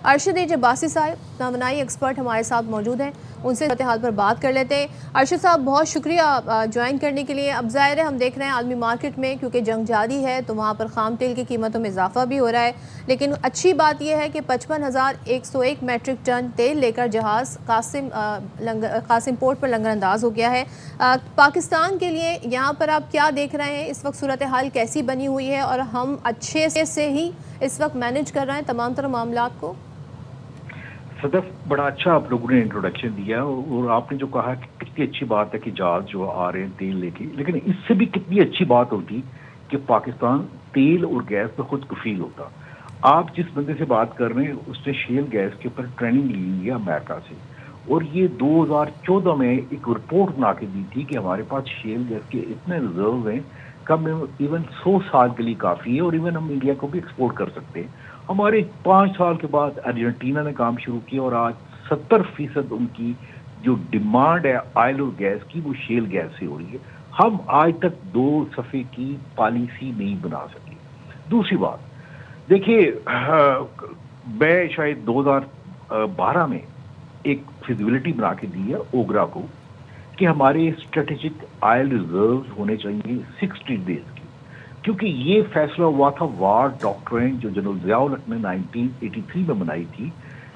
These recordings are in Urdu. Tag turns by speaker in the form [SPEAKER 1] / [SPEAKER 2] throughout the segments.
[SPEAKER 1] ارشد عباسی صاحب توانائی ایکسپرٹ ہمارے ساتھ موجود ہیں، ان سے صورتحال پر بات کر لیتے ہیں۔ ارشد صاحب بہت شکریہ جوائن کرنے کے لیے۔ اب ظاہر ہے ہم دیکھ رہے ہیں عالمی مارکیٹ میں کیونکہ جنگ جاری ہے تو وہاں پر خام تیل کی قیمتوں میں اضافہ بھی ہو رہا ہے، لیکن اچھی بات یہ ہے کہ 55,101 میٹرک ٹن تیل لے کر جہاز قاسم پورٹ پر لنگر انداز ہو گیا ہے۔ پاکستان کے لیے یہاں پر آپ کیا دیکھ رہے ہیں؟ اس وقت صورتحال کیسی بنی ہوئی ہے اور ہم اچھے سے ہی اس وقت مینج کر رہے ہیں تمام تر معاملات کو؟
[SPEAKER 2] صدف، بڑا اچھا آپ لوگوں نے انٹروڈکشن دیا اور آپ نے جو کہا کہ کتنی اچھی بات ہے کہ جہاز جو آ رہے ہیں تیل لے کے، لیکن اس سے بھی کتنی اچھی بات ہوتی کہ پاکستان تیل اور گیس پہ خود کفیل ہوتا۔ آپ جس بندے سے بات کر رہے ہیں اس نے شیل گیس کے اوپر ٹریننگ لی ہوئی ہے امریکہ سے، اور یہ 2014 میں ایک رپورٹ بنا کے دی تھی کہ ہمارے پاس شیل گیس کے اتنے ریزرو ہیں کم ایون 100 سال کے لیے کافی ہے، اور ایون ہم انڈیا کو بھی ایکسپورٹ کر سکتے ہیں۔ ہمارے 5 سال کے بعد ارجنٹینا نے کام شروع کیا اور آج 70% ان کی جو ڈیمانڈ ہے آئل اور گیس کی وہ شیل گیس سے ہو رہی ہے۔ ہم آج تک 2 صفحے کی پالیسی نہیں بنا سکے۔ دوسری بات دیکھیے، میں شاید 2012 میں ایک فیزیبلٹی بنا کے دی ہے اوگرا کو کہ ہمارے اسٹریٹجک آئل ریزروز ہونے چاہیے 60 ڈیز کی، کیونکہ یہ فیصلہ ہوا تھا وار ڈاکٹرین جو جنرل ضیاء الحق نے 1983 میں بنائی تھی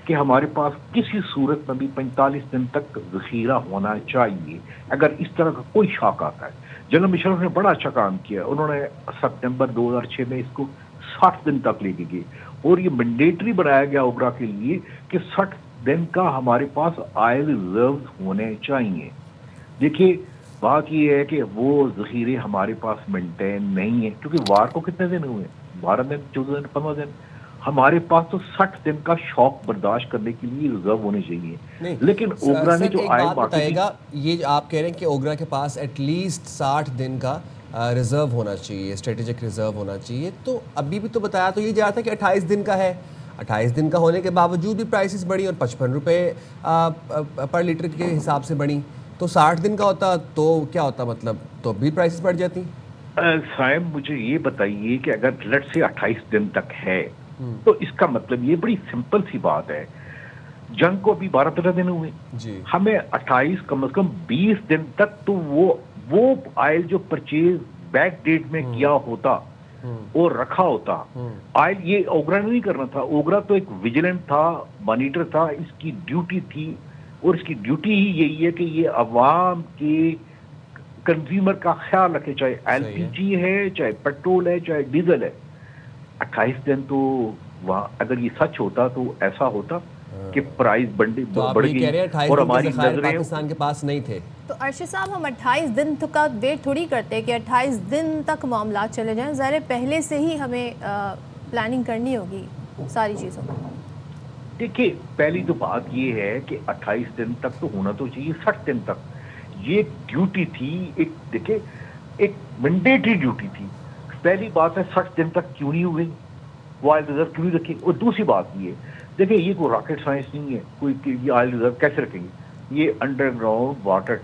[SPEAKER 2] کہ ہمارے پاس کسی صورت میں بھی 45 دن تک ذخیرہ ہونا چاہیے اگر اس طرح کا کوئی شاک آتا ہے۔ جنرل مشرف نے بڑا اچھا کام کیا، انہوں نے ستمبر 2006 میں اس کو 60 دن تک لے کے گئے اور یہ مینڈیٹری بنایا گیا اوگرا کے لیے کہ 60 دن کا ہمارے پاس آئل ریزروز ہونے چاہیے۔ دیکھیے بات یہ ہے کہ وہ ذخیرے ہمارے پاس مینٹین نہیں ہیں، کیونکہ وار کو کتنے دن ہوئے؟ 12 دن، 14 دن، 15 دن۔ ہمارے پاس تو 60 دن کا شوق برداشت کرنے کے لیے ریزرو ہونے چاہیے، لیکن اوگرا نے جو آئل
[SPEAKER 3] بتائے گا، یہ آپ کہہ رہے ہیں کہ اوگرا کے پاس ایٹ لیسٹ 60 دن کا ریزرو ہونا چاہیے، اسٹریٹجک ریزرو ہونا چاہیے، تو ابھی بھی تو بتایا تو یہ جا رہا تھا کہ 28 دن کا ہے۔ 28 دن کا ہونے کے باوجود بھی پرائسز بڑھی اور 55 روپے پر لیٹر کے حساب سے بڑھی، تو 60 دن کا ہوتا تو کیا ہوتا؟ مطلب تو بھی پرائسز بڑھ جاتی۔
[SPEAKER 2] صاحب مجھے یہ بتائیے کہ اگر لٹ سے 28 دن تک ہے تو اس کا مطلب یہ بڑی سمپل سی بات ہے، جنگ کو ابھی 12-13 دن ہوئے، ہمیں 28 کم از کم 20 دن تک تو وہ آئل جو پرچیز بیک ڈیٹ میں کیا ہوتا اور رکھا ہوتا آئل، یہ اوگرا نے نہیں کرنا تھا۔ اوگرا تو ایک ویجیلنٹ تھا، مانیٹر تھا، اس کی ڈیوٹی تھی اور اس کی ڈیوٹی ہی یہی ہے کہ یہ عوام کے کنزیومر کا خیال رکھے، چاہے ایل پی جی ہے، چاہے پیٹرول ہے، چاہے ڈیزل ہے۔ 28 دن تو وہاں اگر یہ سچ ہوتا تو ایسا ہوتا کہ پرائز بڑھ گئی اور ہماری نظریں
[SPEAKER 3] پاکستان کے پاس نہیں تھے۔
[SPEAKER 1] تو ارشد صاحب ہم 28 دن کا ویٹ تھوڑی کرتے کہ 28 دن تک معاملات چلے جائیں، ظاہر پہلے سے ہی ہمیں پلاننگ کرنی ہوگی ساری چیزوں میں۔
[SPEAKER 2] دیکھیے پہلی تو بات یہ ہے کہ 28 دن تک تو ہونا تو چاہیے، 60 دن تک یہ ڈیوٹی تھی، دیکھیں ایک مینڈیٹری ڈیوٹی تھی۔ پہلی بات ہے 60 دن تک کیوں نہیں ہوئی، وہ آئل ریزرو کیوں نہیں رکھے؟ اور دوسری بات یہ دیکھیں یہ کوئی راکٹ سائنس نہیں ہے، کوئی یہ آئل ریزرو کیسے رکھیں گے؟ یہ انڈر گراؤنڈ واٹر،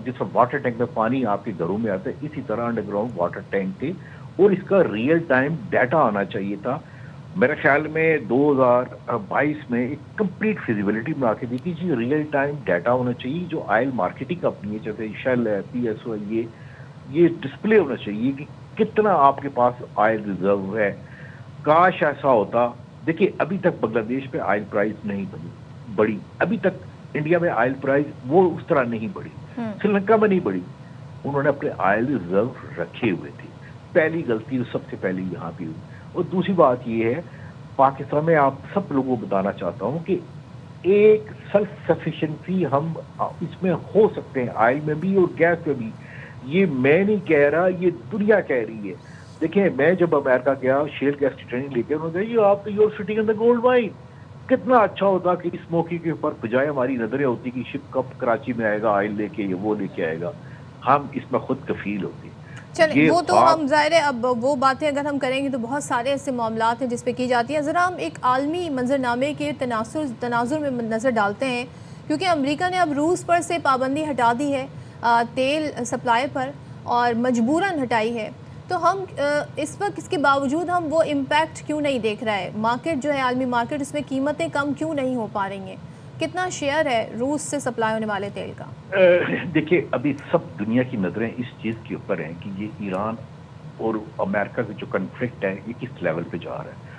[SPEAKER 2] جس طرح واٹر ٹینک میں پانی آپ کے گھروں میں آتا ہے اسی طرح انڈر گراؤنڈ واٹر ٹینک تھے، اور اس کا ریئل ٹائم ڈیٹا آنا چاہیے تھا۔ میرے خیال میں 2022 میں ایک کمپلیٹ فیزیبلٹی بنا کے دی کہ جی ریئل ٹائم ڈیٹا ہونا چاہیے، جو آئل مارکیٹنگ کمپنی ہے جیسے شیل ہے، پی ایس او ہے، یہ ڈسپلے ہونا چاہیے کہ کتنا آپ کے پاس آئل ریزرو ہے۔ کاش ایسا ہوتا۔ دیکھیے ابھی تک بنگلہ دیش پہ آئل پرائز نہیں بڑھی، ابھی تک انڈیا میں آئل پرائز وہ اس طرح نہیں بڑھی، سری لنکا میں نہیں بڑھی، انہوں نے اپنے آئل ریزرو رکھے ہوئے تھے۔ پہلی غلطی سب سے پہلی یہاں پہ ہوئی۔ اور دوسری بات یہ ہے پاکستان میں آپ سب لوگوں کو بتانا چاہتا ہوں کہ ایک سیلف سفیشنسی ہم اس میں ہو سکتے ہیں، آئل میں بھی اور گیس میں بھی۔ یہ میں نہیں کہہ رہا، یہ دنیا کہہ رہی ہے۔ دیکھیں میں جب امریکہ گیا شیل گیس کی ٹریننگ لے کے، انہوں نے کہا یہ آپ تو your sitting in the gold mine, کتنا اچھا ہوتا کہ اس موقع کے اوپر بجائے ہماری نظریں ہوتی کہ شپ کب کراچی میں آئے گا آئل لے کے، وہ لے کے آئے گا، ہم اس میں خود کفیل ہوتے۔
[SPEAKER 1] چلیں وہ تو ہم ظاہر ہے اب وہ باتیں اگر ہم کریں گے تو بہت سارے ایسے معاملات ہیں جس پہ کی جاتی ہیں۔ ذرا ہم ایک عالمی منظرنامے کے تناظر میں نظر ڈالتے ہیں، کیونکہ امریکہ نے اب روس پر سے پابندی ہٹا دی ہے تیل سپلائی پر، اور مجبوراً ہٹائی ہے۔ تو ہم اس وقت اس کے باوجود ہم وہ امپیکٹ کیوں نہیں دیکھ رہا ہے؟ مارکیٹ جو ہے عالمی مارکیٹ، اس میں قیمتیں کم کیوں نہیں ہو پا رہی ہیں؟ کتنا شیئر ہے روس سے سپلائی ہونے والے تیل کا؟
[SPEAKER 2] دیکھیے ابھی سب دنیا کی نظریں اس چیز کے اوپر ہیں کہ یہ ایران اور امریکہ کا جو کنفلکٹ ہے یہ کس لیول پہ جا رہا ہے.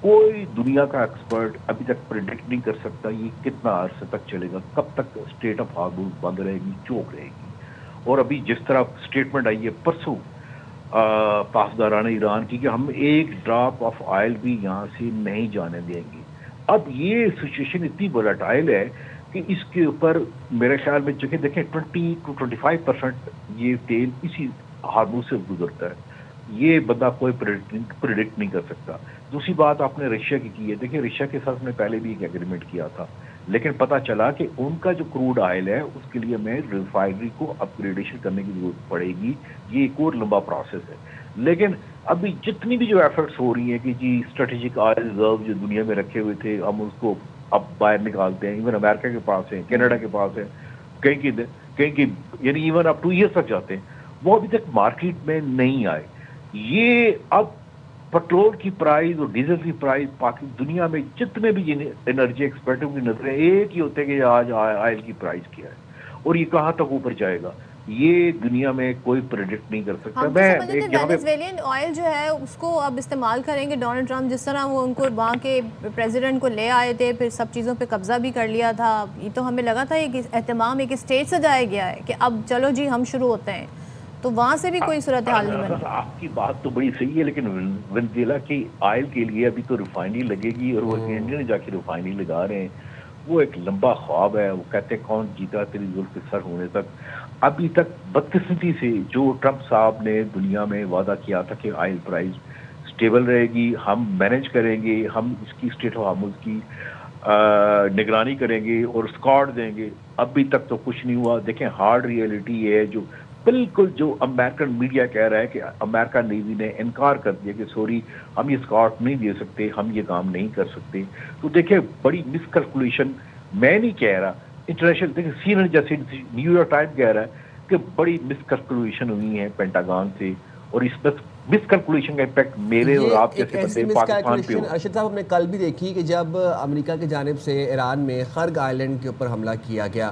[SPEAKER 2] کوئی دنیا کا ایکسپرٹ ابھی تک پریڈکٹ نہیں کر سکتا یہ کتنا عرصے تک چلے گا, کب تک اسٹیٹ آف ہارموز بند رہے گی, چوک رہے گی. اور ابھی جس طرح اسٹیٹمنٹ آئی ہے پرسوں پاسداران ایران کی کہ ہم ایک ڈراپ آف آئل بھی یہاں سے نہیں جانے دیں گے. اب یہ سچویشن اتنی وولیٹائل ہے کہ اس کے اوپر میرے خیال میں جو کہ دیکھیں 20 to 25% یہ تیل اسی ہارموز سے گزرتا ہے. یہ بندہ کوئی پریڈکٹ نہیں کر سکتا. دوسری بات آپ نے رشیا کی ہے, دیکھیں رشیا کے ساتھ میں پہلے بھی ایک ایگریمنٹ کیا تھا, لیکن پتہ چلا کہ ان کا جو کروڈ آئل ہے اس کے لیے ہمیں ریفائنری کو اپ گریڈیشن کرنے کی ضرورت پڑے گی. یہ ایک اور لمبا پروسیس ہے. لیکن ابھی جتنی بھی جو ایفرٹس ہو رہی ہیں کہ جی اسٹریٹجک آئل ریزرو جو دنیا میں رکھے ہوئے تھے ہم اس کو اب باہر نکالتے ہیں, ایون امریکہ کے پاس ہے, کینیڈا کے پاس ہے, کہیں کی یعنی ایون اب 2 ایئرس تک جاتے ہیں, وہ ابھی تک مارکیٹ میں نہیں آئے. یہ اب پیٹرول کی پرائز اور ڈیزل کی پرائز دنیا میں جتنے بھی انرجی ایکسپرٹوں کی نظریں ایک ہی ہوتے ہیں کہ آج آئل کی پرائز کیا ہے اور یہ کہاں تک اوپر جائے گا, یہ دنیا میں کوئی پریڈکٹ نہیں کر سکتا.
[SPEAKER 1] وینیزویلین آئل جو ہے اس کو اب استعمال کریں گے ڈونلڈ ٹرمپ, جس طرح وہ ان کو وہاں کے پریزیڈنٹ کو لے آئے تھے, پھر سب چیزوں پہ قبضہ بھی کر لیا تھا. یہ تو ہمیں لگا تھا ایک اہتمام ایک اسٹیج سے جایا گیا ہے کہ اب چلو جی ہم شروع ہوتے ہیں, تو وہاں سے بھی کوئی صورتحال نہیں بنی.
[SPEAKER 2] آپ کی بات تو بڑی صحیح ہے, لیکن وینزویلا کی آئل کے لیے ابھی تو ریفائنری لگے گی اور وہ انڈین جا کے ریفائنری لگا رہے ہیں. وہ ایک لمبا خواب ہے. وہ کہتے ہیں کون جیتا تیری زلف سر ہونے تک. ابھی تک بدقسمتی سے جو ٹرمپ صاحب نے دنیا میں وعدہ کیا تھا کہ آئل پرائز سٹیبل رہے گی, ہم مینج کریں گے, ہم اس کی اسٹیٹ آف ہارموز کی نگرانی کریں گے اور اسکاٹ دیں گے, ابھی تک تو کچھ نہیں ہوا. دیکھیں ہارڈ ریئلٹی ہے جو بالکل جو امریکن میڈیا کہہ رہا ہے کہ امریکن نیوی نے انکار کر دیا کہ سوری ہم یہ اسکاٹ نہیں دے سکتے, ہم یہ کام نہیں کر سکتے. تو دیکھیں بڑی مس کیلکولیشن, میں نہیں کہہ رہا, انٹرنیشنل دیکھیں سی این این جیسے نیو یارک ٹائم کہہ رہا ہے کہ بڑی مس کیلکولیشن ہوئی ہے پینٹاگان سے, اور اس مس کیلکولیشن کا امپیکٹ میرے اور آپ جیسے بندے پاکستان پہ ہو.
[SPEAKER 3] ارشد صاحب ہم نے کل بھی دیکھی کہ جب امریکہ کی جانب سے ایران میں خرگ آئلینڈ کے اوپر حملہ کیا گیا,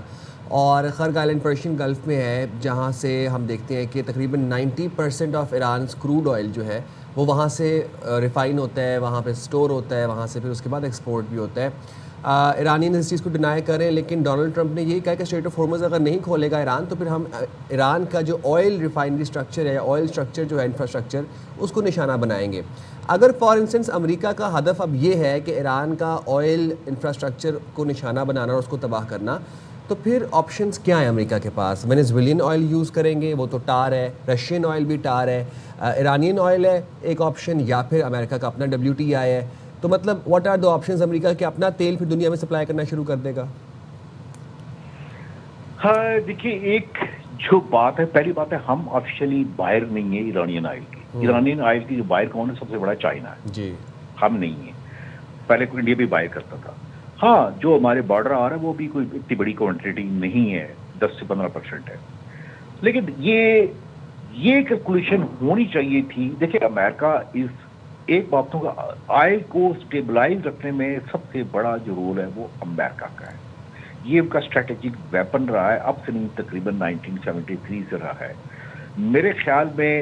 [SPEAKER 3] اور خرگ آئلینڈ پرشین گلف میں ہے جہاں سے ہم دیکھتے ہیں کہ تقریباً 90% آف ایرانز کروڈ آئل جو ہے وہ وہاں سے ریفائن ہوتا ہے, وہاں پہ سٹور ہوتا ہے, وہاں سے پھر اس کے بعد ایکسپورٹ بھی ہوتا ہے. ایرانین اس چیز کو ڈینائی کر رہے ہیں, لیکن ڈونلڈ ٹرمپ نے یہی کہا کہ اسٹریٹ آف ہارمز اگر نہیں کھولے گا ایران تو پھر ہم ایران کا جو آئل ریفائنری اسٹرکچر ہے, آئل اسٹرکچر جو ہے انفراسٹرکچر, اس کو نشانہ بنائیں گے. اگر فار انسٹنس امریکہ کا ہدف اب یہ ہے کہ ایران کا آئل انفراسٹرکچر کو نشانہ بنانا اور اس کو تباہ کرنا, تو پھر آپشنز کیا ہیں امریکہ کے پاس؟ وینیزویلین آئل یوز کریں گے, وہ تو ٹار ہے, رشین آئل بھی ٹار ہے, ایرانین آئل ہے ایک آپشن, یا پھر امریکہ کا اپنا WTI ہے. تو مطلب واٹ آر دا آپشنز امریکہ کہ اپنا تیل پھر دنیا میں سپلائی کرنا شروع کر دے گا؟
[SPEAKER 2] ہاں دیکھیے ایک جو بات ہے, پہلی بات ہے ہم آفیشلی بائر نہیں ہیں ایرانین آئل کی. ایرانین آئل کی جو بائر کون ہے, سب سے بڑا چائنا ہے
[SPEAKER 3] جی,
[SPEAKER 2] ہم نہیں ہیں. پہلے کو انڈیا بھی بائر کرتا تھا. ہاں جو ہمارے بارڈر آ رہا ہے وہ بھی کوئی اتنی بڑی کوانٹٹی نہیں ہے, 10 سے 15% ہے. لیکن یہ کیلکولیشن ہونی چاہیے تھی. دیکھیں امریکہ اس ایک باتوں کا آئل کو اسٹیبلائز رکھنے میں سب سے بڑا جو رول ہے وہ امریکہ کا ہے. یہ ان کا اسٹریٹجک ویپن رہا ہے, اب سے نہیں تقریباً 1973 سے رہا ہے. میرے خیال میں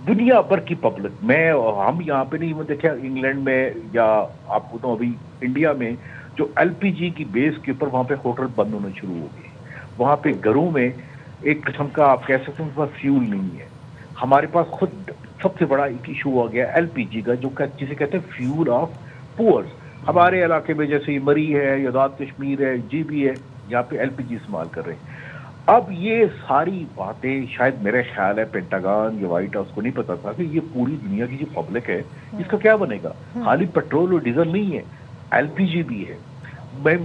[SPEAKER 2] دنیا بھر کی پبلک میں, ہم یہاں پہ نہیں, دیکھیں انگلینڈ میں یا آپ کو تو ابھی انڈیا میں جو LPG کی بیس کے اوپر وہاں پہ ہوٹل بند ہونا شروع ہو گئے. وہاں پہ گھروں میں ایک قسم کا آپ کہہ سکتے ہیں اس پاس فیول نہیں ہے. ہمارے پاس خود سب سے بڑا ایک ایشو ہو گیا LPG کا, جو جسے کہتے ہیں فیول آف پورز. ہمارے علاقے میں جیسے مری ہے, یاداد کشمیر ہے, GB ہے, یہاں پہ LPG استعمال کر رہے ہیں. اب یہ ساری باتیں شاید میرے خیال ہے پینٹاگان یا وائٹ ہاؤس کو نہیں پتا تھا کہ یہ پوری دنیا کی جو پبلک ہے اس کا کیا بنے گا. خالی پیٹرول اور ڈیزل نہیں ہے, LPG بھی ہے.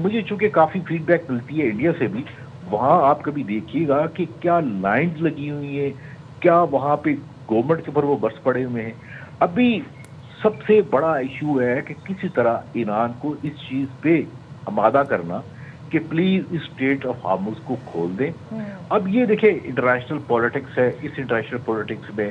[SPEAKER 2] مجھے چونکہ کافی فیڈ بیک ملتی ہے انڈیا سے بھی, وہاں آپ کبھی دیکھیے گا کہ کیا لائنز لگی ہوئی ہیں, کیا وہاں پہ گورنمنٹ کے اوپر وہ برس پڑے ہوئے ہیں. ابھی سب سے بڑا ایشو ہے کہ کسی طرح ایران کو اس چیز پہ آمادہ کرنا کہ پلیز اس اسٹیٹ آف ہارموز کو کھول دیں. اب یہ دیکھیں انٹرنیشنل پولیٹکس ہے, اس انٹرنیشنل پولیٹکس میں